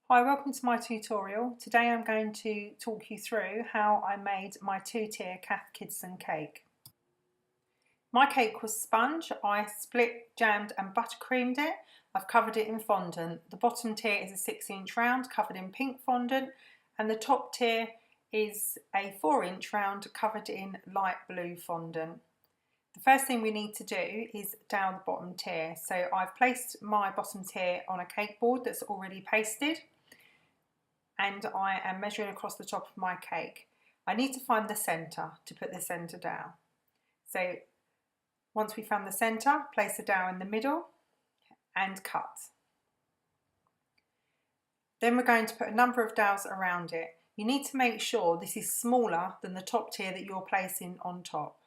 Hi, welcome to my tutorial. Today I'm going to talk you through how I made my two-tier Cath Kidston cake. My cake was sponge. I split, jammed and buttercreamed it. I've covered it in fondant. The bottom tier is a 6-inch round covered in pink fondant, and the top tier is a 4-inch round covered in light blue fondant. The first thing we need to do is dowel the bottom tier. So I've placed my bottom tier on a cake board that's already pasted, and I am measuring across the top of my cake. I need to find the centre to put the centre down. So once we found the centre, place the dowel in the middle and cut. Then we're going to put a number of dowels around it. You need to make sure this is smaller than the top tier that you're placing on top.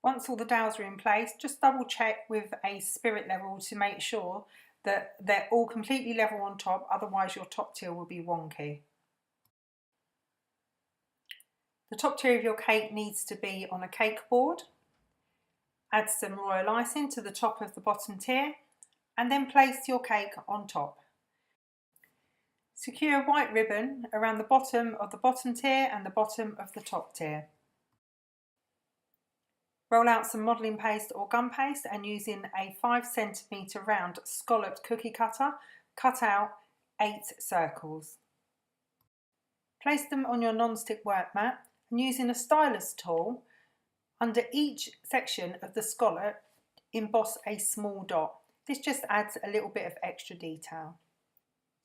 Once all the dowels are in place, just double check with a spirit level to make sure that they're all completely level on top, otherwise your top tier will be wonky. The top tier of your cake needs to be on a cake board. Add some royal icing to the top of the bottom tier and then place your cake on top. Secure a white ribbon around the bottom of the bottom tier and the bottom of the top tier. Roll out some modelling paste or gum paste and using a 5 cm round scalloped cookie cutter, cut out 8 circles. Place them on your non-stick work mat and using a stylus tool, under each section of the scallop, emboss a small dot. This just adds a little bit of extra detail.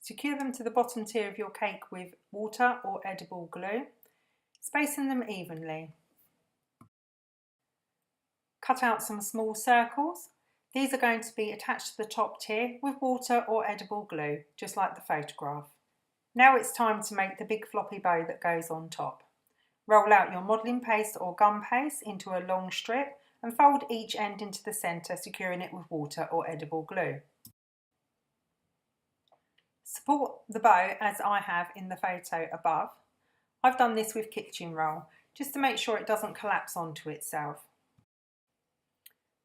Secure them to the bottom tier of your cake with water or edible glue, spacing them evenly. Cut out some small circles. These are going to be attached to the top tier with water or edible glue, just like the photograph. Now it's time to make the big floppy bow that goes on top. Roll out your modelling paste or gum paste into a long strip and fold each end into the centre, securing it with water or edible glue. Support the bow as I have in the photo above. I've done this with kitchen roll, just to make sure it doesn't collapse onto itself.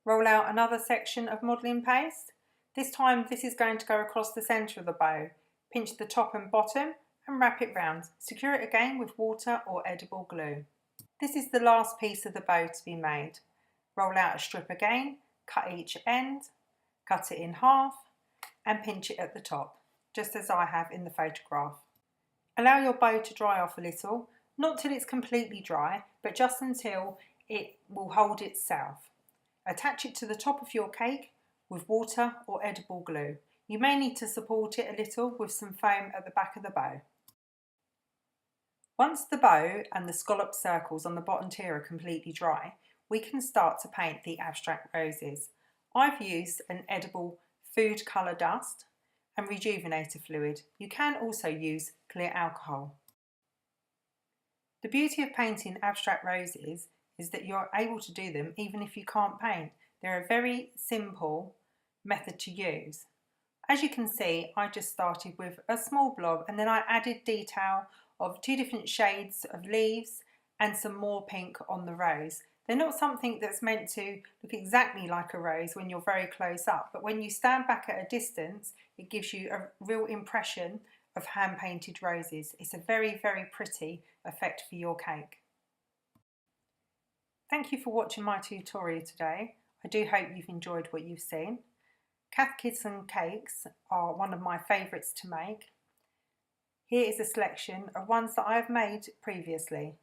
Roll out another section of modelling paste. This time this is going to go across the centre of the bow. Pinch the top and bottom and wrap it round. Secure it again with water or edible glue. This is the last piece of the bow to be made. Roll out a strip again, cut each end, cut it in half and pinch it at the top, just as I have in the photograph. Allow your bow to dry off a little, not till it's completely dry, but just until it will hold itself. Attach it to the top of your cake with water or edible glue. You may need to support it a little with some foam at the back of the bow. Once the bow and the scallop circles on the bottom tier are completely dry, we can start to paint the abstract roses. I've used an edible food colour dust and rejuvenator fluid. You can also use clear alcohol. The beauty of painting abstract roses is that you're able to do them even if you can't paint. They're a very simple method to use. As you can see, I just started with a small blob and then I added detail of 2 different shades of leaves and some more pink on the rose. They're not something that's meant to look exactly like a rose when you're very close up, but when you stand back at a distance, it gives you a real impression of hand-painted roses. It's a very, very pretty effect for your cake. Thank you for watching my tutorial today. I do hope you've enjoyed what you've seen. Cath Kidston cakes are one of my favourites to make. Here is a selection of ones that I have made previously.